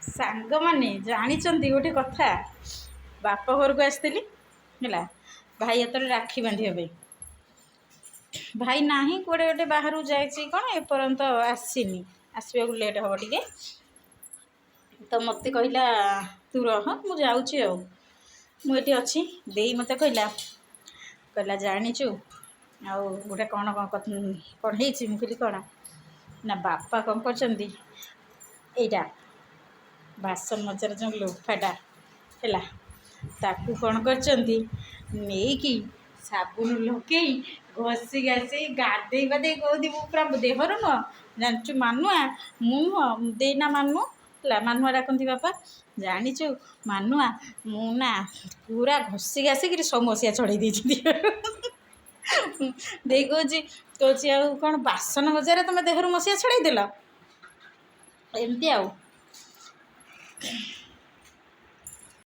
ସାଙ୍ଗମାନେ ଜାଣିଛନ୍ତି ଗୋଟେ କଥା, ବାପ ଘରକୁ ଆସିଥିଲି ହେଲା, ଭାଇ ହାତରେ ରାକ୍ଷୀ ବାନ୍ଧିବା ପାଇଁ। ଭାଇ ନାହିଁ, କୁଆଡ଼େ ଗୋଟେ ବାହାରକୁ ଯାଇଛି କ'ଣ, ଏପର୍ଯ୍ୟନ୍ତ ଆସିନି, ଆସିବାକୁ ଲେଟ୍ ହେବ ଟିକେ। ତ ମୋତେ କହିଲା ତୁ ରହ, ମୁଁ ଯାଉଛି ଆଉ। ମୁଁ ଏଠି ଅଛି। ଦେଇ ମୋତେ କହିଲା ଜାଣିଛୁ ଆଉ ଗୋଟେ କ'ଣ ହେଇଛି? ମୁଁ କହିଲି କ'ଣ ନା, ବାପା କ'ଣ କରିଛନ୍ତି, ଏଇଟା ବାସନ ମଜାର ଯେଉଁ ଲୋଫାଟା ହେଲା, ତାକୁ କ'ଣ କରିଛନ୍ତି, ନେଇକି ସାବୁନ ଲଗେଇ ଘଷି ଘାସି ଗାଧେଇ ପାଧେଇ କହୁଛି ମୁଁ ପୁରା ଦେହରୁ ନୁହଁ, ଜାଣିଛୁ ମାନୁଆ, ମୁଁ ନୁହଁ ଦେଇନା ମାନୁ ହେଲା, ମାନୁଆ ଡାକନ୍ତି ବାପା। ଜାଣିଛୁ ମାନୁଆ, ମୁଁ ନା ପୁରା ଘଷି ଘାସିକିରି ସବୁ ମସିଆ ଛଡ଼େଇ ଦେଇଛି ଦେହରୁ। ଦେଇ କହୁଛି ଆଉ କ'ଣ ବାସନ ମଜାରେ ତୁମେ ଦେହରୁ ମସିଆ ଛଡ଼େଇ ଦେଲ? ଏମିତି ଆଉ।